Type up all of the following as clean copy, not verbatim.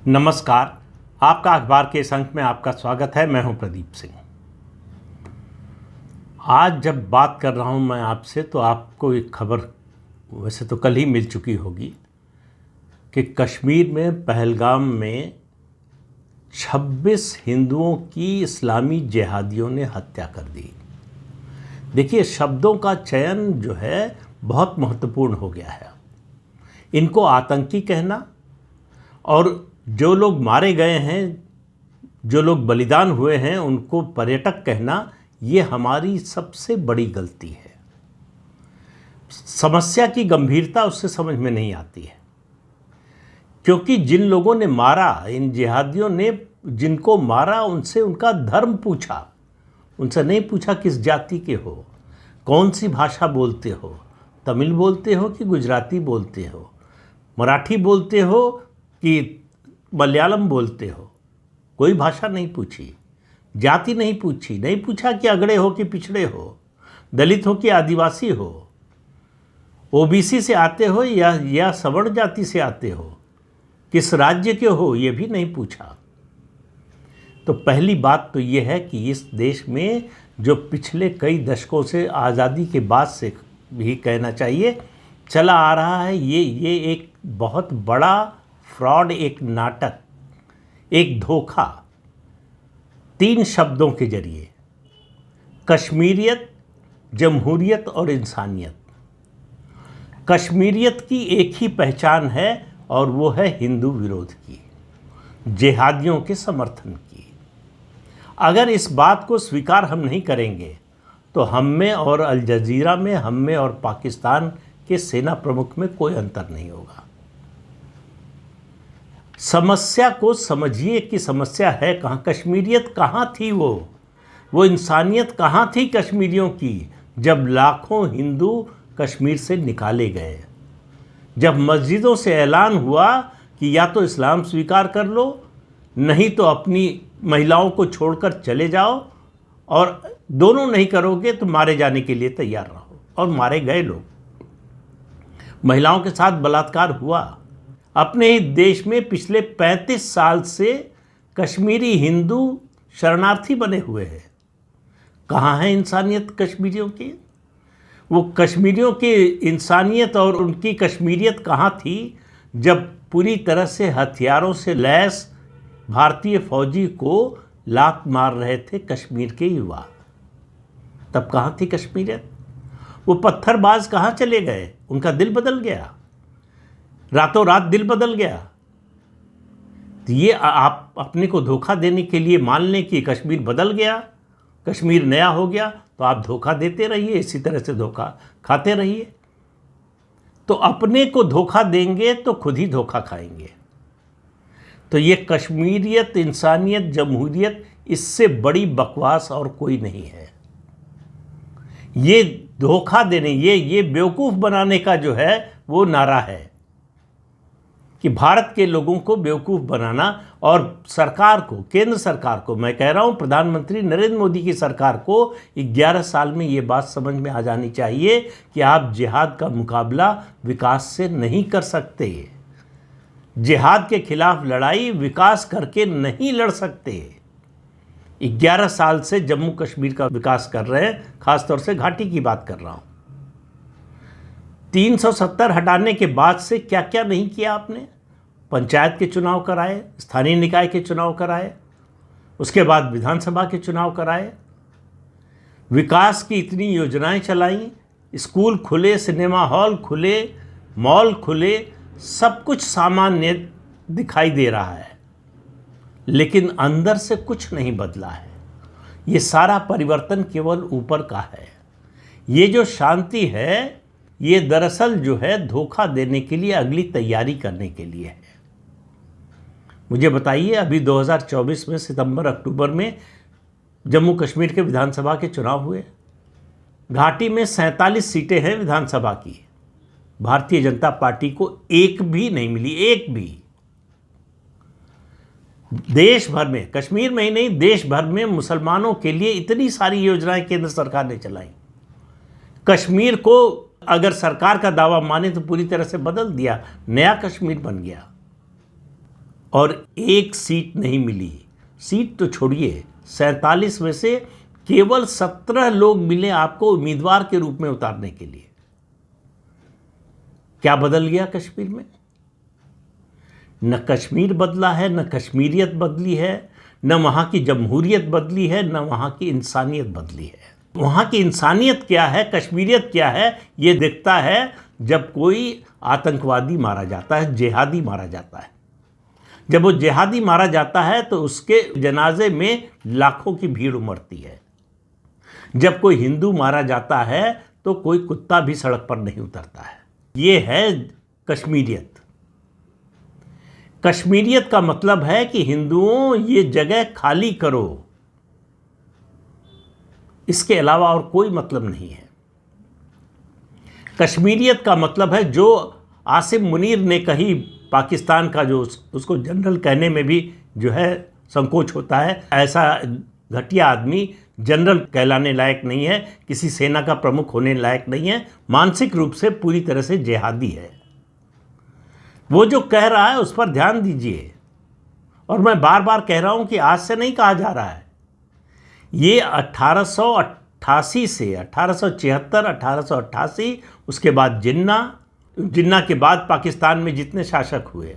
नमस्कार। आपका अखबार के इस अंक में आपका स्वागत है। मैं हूं प्रदीप सिंह। आज जब बात कर रहा हूं मैं आपसे तो आपको एक खबर वैसे तो कल ही मिल चुकी होगी कि कश्मीर में पहलगाम में 26 हिंदुओं की इस्लामी जिहादियों ने हत्या कर दी। देखिए, शब्दों का चयन जो है बहुत महत्वपूर्ण हो गया है। इनको आतंकी कहना और जो लोग मारे गए हैं, जो लोग बलिदान हुए हैं, उनको पर्यटक कहना, ये हमारी सबसे बड़ी गलती है। समस्या की गंभीरता उससे समझ में नहीं आती है, क्योंकि जिन लोगों ने मारा, इन जिहादियों ने जिनको मारा, उनसे उनका धर्म पूछा। उनसे नहीं पूछा किस जाति के हो, कौन सी भाषा बोलते हो, तमिल बोलते हो कि गुजराती बोलते हो, मराठी बोलते हो कि मलयालम बोलते हो। कोई भाषा नहीं पूछी, जाति नहीं पूछी, नहीं पूछा कि अगड़े हो कि पिछड़े हो, दलित हो कि आदिवासी हो, ओबीसी से आते हो या सवर्ण जाति से आते हो, किस राज्य के हो, ये भी नहीं पूछा। तो पहली बात तो ये है कि इस देश में जो पिछले कई दशकों से, आज़ादी के बाद से भी कहना चाहिए, चला आ रहा है, ये एक बहुत बड़ा फ्रॉड, एक नाटक, एक धोखा, 3 शब्दों के जरिए: कश्मीरियत, जमहूरियत और इंसानियत। कश्मीरियत की एक ही पहचान है और वो है हिंदू विरोध की, जिहादियों के समर्थन की। अगर इस बात को स्वीकार हम नहीं करेंगे तो हम में और अल जजीरा में, हम में और पाकिस्तान के सेना प्रमुख में कोई अंतर नहीं होगा। समस्या को समझिए कि समस्या है कहाँ। कश्मीरियत कहाँ थी, वो इंसानियत कहाँ थी कश्मीरियों की, जब लाखों हिंदू कश्मीर से निकाले गए, जब मस्जिदों से ऐलान हुआ कि या तो इस्लाम स्वीकार कर लो, नहीं तो अपनी महिलाओं को छोड़कर चले जाओ, और दोनों नहीं करोगे तो मारे जाने के लिए तैयार रहो। और मारे गए लोग। महिलाओं के साथ बलात्कार हुआ। अपने ही देश में पिछले 35 साल से कश्मीरी हिंदू शरणार्थी बने हुए हैं। कहाँ है इंसानियत कश्मीरियों की? वो कश्मीरियों की इंसानियत और उनकी कश्मीरियत कहाँ थी जब पूरी तरह से हथियारों से लैस भारतीय फौजी को लात मार रहे थे कश्मीर के युवा? तब कहाँ थी कश्मीरियत? वो पत्थरबाज कहाँ चले गए? उनका दिल बदल गया, रातों रात दिल बदल गया। तो ये आप अपने को धोखा देने के लिए मान लें कि कश्मीर बदल गया, कश्मीर नया हो गया, तो आप धोखा देते रहिए, इसी तरह से धोखा खाते रहिए। तो अपने को धोखा देंगे तो खुद ही धोखा खाएंगे। तो ये कश्मीरियत, इंसानियत, जमहूरियत, इससे बड़ी बकवास और कोई नहीं है। ये धोखा देने, ये बेवकूफ़ बनाने का जो है वो नारा है कि भारत के लोगों को बेवकूफ़ बनाना। और सरकार को, केंद्र सरकार को मैं कह रहा हूँ, प्रधानमंत्री नरेंद्र मोदी की सरकार को 11 साल में ये बात समझ में आ जानी चाहिए कि आप जिहाद का मुकाबला विकास से नहीं कर सकते। जिहाद के खिलाफ लड़ाई विकास करके नहीं लड़ सकते। 11 साल से जम्मू कश्मीर का विकास कर रहे हैं, खासतौर से घाटी की बात कर रहा हूँ। 370 हटाने के बाद से क्या क्या नहीं किया आपने? पंचायत के चुनाव कराए, स्थानीय निकाय के चुनाव कराए, उसके बाद विधानसभा के चुनाव कराए, विकास की इतनी योजनाएं चलाई, स्कूल खुले, सिनेमा हॉल खुले, मॉल खुले, सब कुछ सामान्य दिखाई दे रहा है, लेकिन अंदर से कुछ नहीं बदला है। ये सारा परिवर्तन केवल ऊपर का है। ये जो शांति है, ये दरअसल जो है धोखा देने के लिए, अगली तैयारी करने के लिए है। मुझे बताइए, अभी 2024 में सितंबर अक्टूबर में जम्मू कश्मीर के विधानसभा के चुनाव हुए। घाटी में 47 सीटें हैं विधानसभा की। भारतीय जनता पार्टी को एक भी नहीं मिली, एक भी। देश भर में, कश्मीर में ही नहीं, देश भर में मुसलमानों के लिए इतनी सारी योजनाएं केंद्र सरकार ने चलाई। कश्मीर को अगर सरकार का दावा माने तो पूरी तरह से बदल दिया, नया कश्मीर बन गया। और एक सीट नहीं मिली। सीट तो छोड़िए, 47 में से केवल 17 लोग मिले आपको उम्मीदवार के रूप में उतारने के लिए। क्या बदल गया कश्मीर में? न कश्मीर बदला है, न कश्मीरियत बदली है, न वहाँ की जमहूरियत बदली है, न वहाँ की इंसानियत बदली है। वहाँ की इंसानियत क्या है, कश्मीरियत क्या है, ये दिखता है जब कोई आतंकवादी मारा जाता है, जिहादी मारा जाता है। जब वो जिहादी मारा जाता है तो उसके जनाजे में लाखों की भीड़ उमड़ती है। जब कोई हिंदू मारा जाता है तो कोई कुत्ता भी सड़क पर नहीं उतरता है। ये है कश्मीरियत। कश्मीरियत का मतलब है कि हिंदुओं ये जगह खाली करो, इसके अलावा और कोई मतलब नहीं है। कश्मीरियत का मतलब है जो आसिम मुनीर ने कही, पाकिस्तान का जो उसको जनरल कहने में भी जो है संकोच होता है। ऐसा घटिया आदमी जनरल कहलाने लायक नहीं है, किसी सेना का प्रमुख होने लायक नहीं है, मानसिक रूप से पूरी तरह से जिहादी है। वो जो कह रहा है उस पर ध्यान दीजिए। और मैं बार बार कह रहा हूं कि आज से नहीं कहा जा रहा है, ये 1888 से 1876, 1888, उसके बाद जिन्ना के बाद पाकिस्तान में जितने शासक हुए,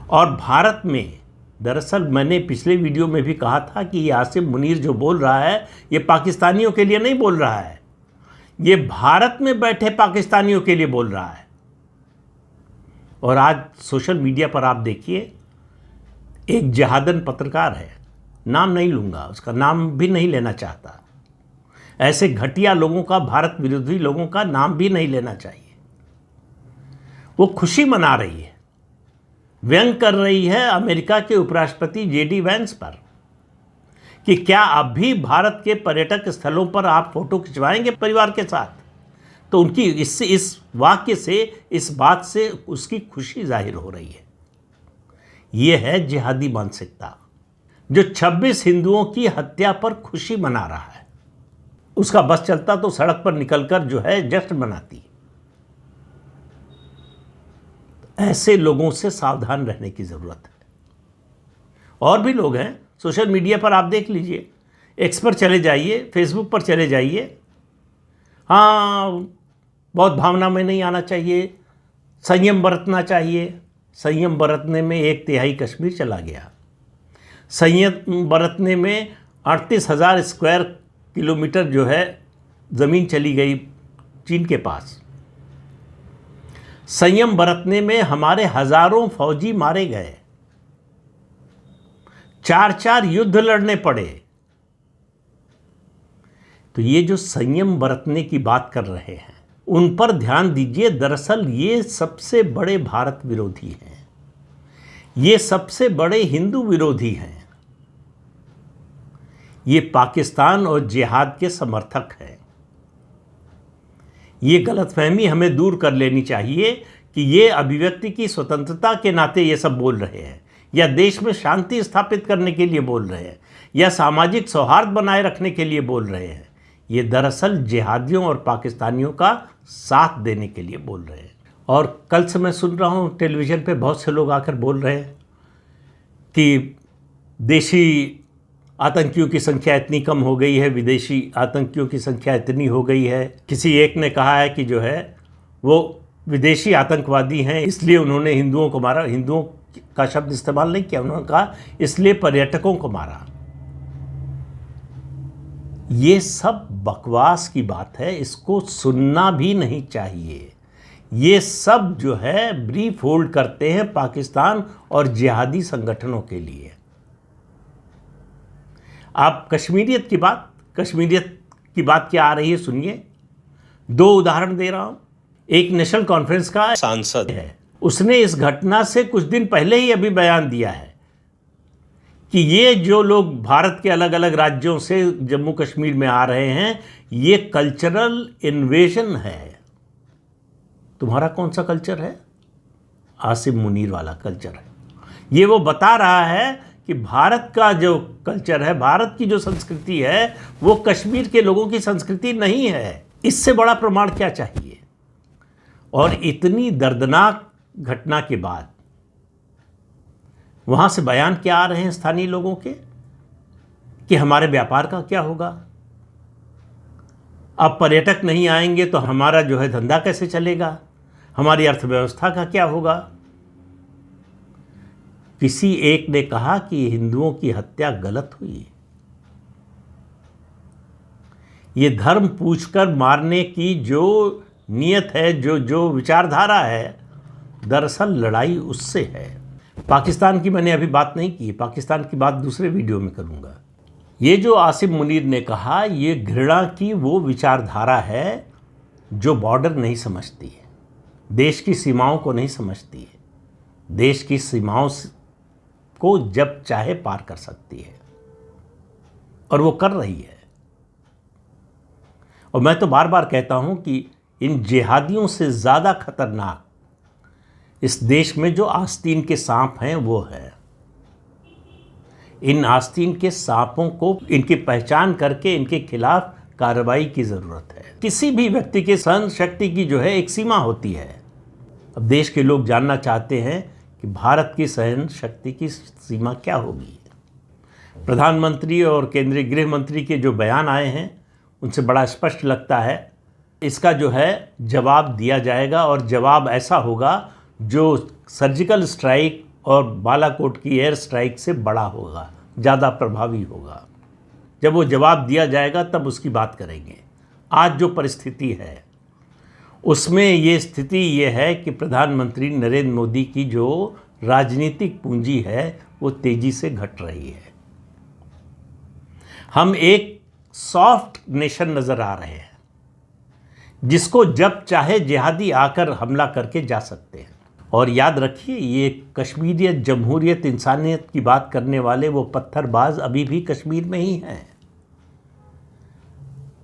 और भारत में दरअसल मैंने पिछले वीडियो में भी कहा था कि ये आसिम मुनीर जो बोल रहा है ये पाकिस्तानियों के लिए नहीं बोल रहा है, ये भारत में बैठे पाकिस्तानियों के लिए बोल रहा है। और आज सोशल मीडिया पर आप देखिए, एक जहादन पत्रकार है, नाम नहीं लूँगा, उसका नाम भी नहीं लेना चाहता, ऐसे घटिया लोगों का, भारत विरोधी लोगों का नाम भी नहीं लेना चाहिए। वो खुशी मना रही है, व्यंग कर रही है अमेरिका के उपराष्ट्रपति जेडी वेंस पर कि क्या अब भी भारत के पर्यटक स्थलों पर आप फोटो खिंचवाएंगे परिवार के साथ। तो उनकी इस वाक्य से, इस बात से उसकी खुशी जाहिर हो रही है। ये है जिहादी मानसिकता, जो 26 हिंदुओं की हत्या पर खुशी मना रहा है। उसका बस चलता तो सड़क पर निकलकर जो है जश्न मनाती। ऐसे लोगों से सावधान रहने की ज़रूरत है। और भी लोग हैं सोशल मीडिया पर, आप देख लीजिए, एक्स पर चले जाइए, फेसबुक पर चले जाइए। हाँ, बहुत भावना में नहीं आना चाहिए, संयम बरतना चाहिए। संयम बरतने में 1/3 कश्मीर चला गया। संयम बरतने में 38,000 स्क्वायर किलोमीटर जो है ज़मीन चली गई चीन के पास। संयम बरतने में हमारे हजारों फौजी मारे गए, 4 युद्ध लड़ने पड़े। तो ये जो संयम बरतने की बात कर रहे हैं उन पर ध्यान दीजिए। दरअसल ये सबसे बड़े भारत विरोधी हैं, ये सबसे बड़े हिंदू विरोधी हैं, ये पाकिस्तान और जिहाद के समर्थक हैं। ये गलतफहमी हमें दूर कर लेनी चाहिए कि ये अभिव्यक्ति की स्वतंत्रता के नाते ये सब बोल रहे हैं, या देश में शांति स्थापित करने के लिए बोल रहे हैं, या सामाजिक सौहार्द बनाए रखने के लिए बोल रहे हैं। ये दरअसल जिहादियों और पाकिस्तानियों का साथ देने के लिए बोल रहे हैं। और कल से मैं सुन रहा हूँ टेलीविज़न पे बहुत से लोग आकर बोल रहे हैं कि देशी आतंकियों की संख्या इतनी कम हो गई है, विदेशी आतंकियों की संख्या इतनी हो गई है। किसी एक ने कहा है कि जो है वो विदेशी आतंकवादी हैं, इसलिए उन्होंने हिंदुओं को मारा। हिंदुओं का शब्द इस्तेमाल नहीं किया, उन्होंने कहा इसलिए पर्यटकों को मारा। ये सब बकवास की बात है, इसको सुनना भी नहीं चाहिए। ये सब जो है ब्रीफ होल्ड करते हैं पाकिस्तान और जिहादी संगठनों के लिए। आप कश्मीरियत की बात क्या आ रही है सुनिए। 2 उदाहरण दे रहा हूं। एक नेशनल कॉन्फ्रेंस का सांसद है, उसने इस घटना से कुछ दिन पहले ही अभी बयान दिया है कि ये जो लोग भारत के अलग अलग राज्यों से जम्मू कश्मीर में आ रहे हैं, ये कल्चरल इन्वेजन है। तुम्हारा कौन सा कल्चर है? आसिम मुनीर वाला कल्चर है। ये वो बता रहा है कि भारत का जो कल्चर है, भारत की जो संस्कृति है, वो कश्मीर के लोगों की संस्कृति नहीं है। इससे बड़ा प्रमाण क्या चाहिए? और इतनी दर्दनाक घटना के बाद वहाँ से बयान क्या आ रहे हैं स्थानीय लोगों के कि हमारे व्यापार का क्या होगा, अब पर्यटक नहीं आएंगे तो हमारा जो है धंधा कैसे चलेगा, हमारी अर्थव्यवस्था का क्या होगा। किसी एक ने कहा कि हिंदुओं की हत्या गलत हुई। ये धर्म पूछकर मारने की जो नियत है, जो विचारधारा है, दरअसल लड़ाई उससे है। पाकिस्तान की मैंने अभी बात नहीं की, पाकिस्तान की बात दूसरे वीडियो में करूंगा। ये जो आसिम मुनीर ने कहा, ये घृणा की वो विचारधारा है जो बॉर्डर नहीं समझती है, देश की सीमाओं को नहीं समझती है, देश की सीमाओं को जब चाहे पार कर सकती है, और वो कर रही है। और मैं तो बार बार कहता हूं कि इन जिहादियों से ज़्यादा खतरनाक इस देश में जो आस्तीन के सांप हैं वो है। इन आस्तीन के सांपों को, इनकी पहचान करके इनके खिलाफ कार्रवाई की ज़रूरत है। किसी भी व्यक्ति के सहन शक्ति की जो है एक सीमा होती है। अब देश के लोग जानना चाहते हैं कि भारत की सहन शक्ति की सीमा क्या होगी। प्रधानमंत्री और केंद्रीय गृह मंत्री के जो बयान आए हैं उनसे बड़ा स्पष्ट लगता है इसका जो है जवाब दिया जाएगा, और जवाब ऐसा होगा जो सर्जिकल स्ट्राइक और बालाकोट की एयर स्ट्राइक से बड़ा होगा, ज़्यादा प्रभावी होगा। जब वो जवाब दिया जाएगा तब उसकी बात करेंगे। आज जो परिस्थिति है उसमें ये स्थिति ये है कि प्रधानमंत्री नरेंद्र मोदी की जो राजनीतिक पूंजी है वो तेज़ी से घट रही है। हम एक सॉफ्ट नेशन नज़र आ रहे हैं जिसको जब चाहे जिहादी आकर हमला करके जा सकते हैं। और याद रखिए, ये कश्मीरियत, जमहूरियत, इंसानियत की बात करने वाले वो पत्थरबाज अभी भी कश्मीर में ही हैं।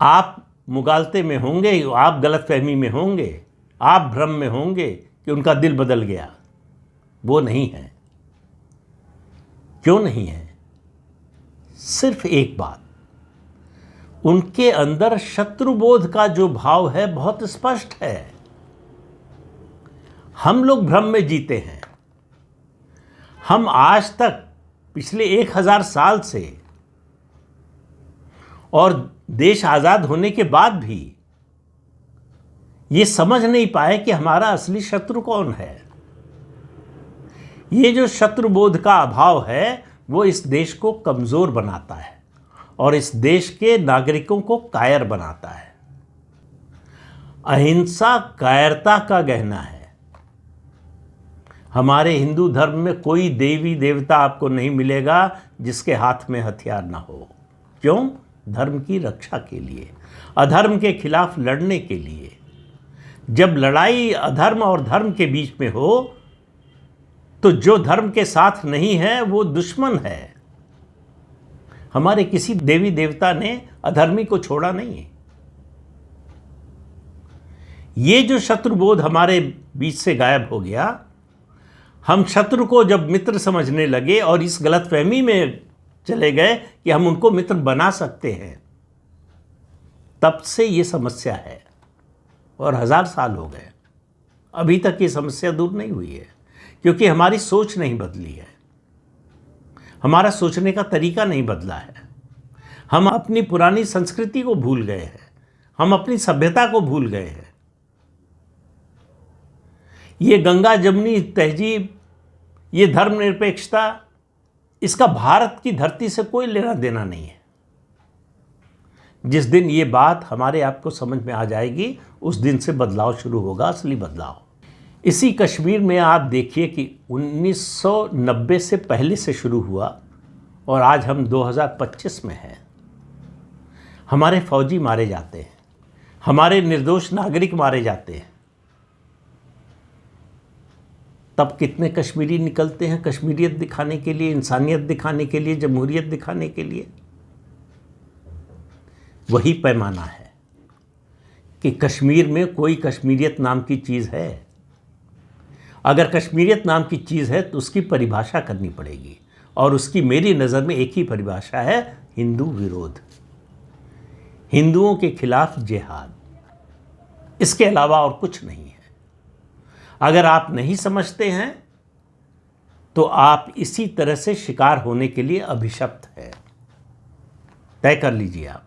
आप मुगालते में होंगे, आप गलतफहमी में होंगे, आप भ्रम में होंगे कि उनका दिल बदल गया। वो नहीं है। क्यों नहीं है? सिर्फ एक बात, उनके अंदर शत्रुबोध का जो भाव है बहुत स्पष्ट है। हम लोग भ्रम में जीते हैं। हम आज तक पिछले 1000 साल से और देश आज़ाद होने के बाद भी ये समझ नहीं पाए कि हमारा असली शत्रु कौन है। ये जो शत्रुबोध का अभाव है वो इस देश को कमज़ोर बनाता है और इस देश के नागरिकों को कायर बनाता है। अहिंसा कायरता का गहना है। हमारे हिंदू धर्म में कोई देवी देवता आपको नहीं मिलेगा जिसके हाथ में हथियार ना हो। क्यों? धर्म की रक्षा के लिए, अधर्म के खिलाफ लड़ने के लिए। जब लड़ाई अधर्म और धर्म के बीच में हो तो जो धर्म के साथ नहीं है वो दुश्मन है। हमारे किसी देवी देवता ने अधर्मी को छोड़ा नहीं। ये जो शत्रुबोध हमारे बीच से गायब हो गया, हम शत्रु को जब मित्र समझने लगे और इस गलतफहमी में चले गए कि हम उनको मित्र बना सकते हैं, तब से ये समस्या है। और 1000 साल हो गए, अभी तक ये समस्या दूर नहीं हुई है, क्योंकि हमारी सोच नहीं बदली है, हमारा सोचने का तरीका नहीं बदला है। हम अपनी पुरानी संस्कृति को भूल गए हैं, हम अपनी सभ्यता को भूल गए हैं। ये गंगा जमुनी तहजीब, ये धर्मनिरपेक्षता, इसका भारत की धरती से कोई लेना देना नहीं है। जिस दिन ये बात हमारे आप को समझ में आ जाएगी, उस दिन से बदलाव शुरू होगा, असली बदलाव। इसी कश्मीर में आप देखिए कि 1990 से पहले से शुरू हुआ और आज हम 2025 में हैं। हमारे फौजी मारे जाते हैं, हमारे निर्दोष नागरिक मारे जाते हैं। तब कितने कश्मीरी निकलते हैं कश्मीरियत दिखाने के लिए, इंसानियत दिखाने के लिए, जमहूरियत दिखाने के लिए। वही पैमाना है कि कश्मीर में कोई कश्मीरियत नाम की चीज़ है। अगर कश्मीरियत नाम की चीज़ है तो उसकी परिभाषा करनी पड़ेगी, और उसकी मेरी नज़र में एक ही परिभाषा है, हिंदू विरोध, हिंदुओं के खिलाफ जिहाद। इसके अलावा और कुछ नहीं है। अगर आप नहीं समझते हैं तो आप इसी तरह से शिकार होने के लिए अभिशप्त है। तय कर लीजिए आप।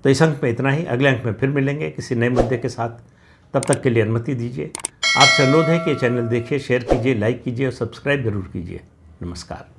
तो इस अंक में इतना ही। अगले अंक में फिर मिलेंगे किसी नए मुद्दे के साथ। तब तक के लिए अनुमति दीजिए। आपसे अनुरोध है कि चैनल देखिए, शेयर कीजिए, लाइक कीजिए और सब्सक्राइब जरूर कीजिए। नमस्कार।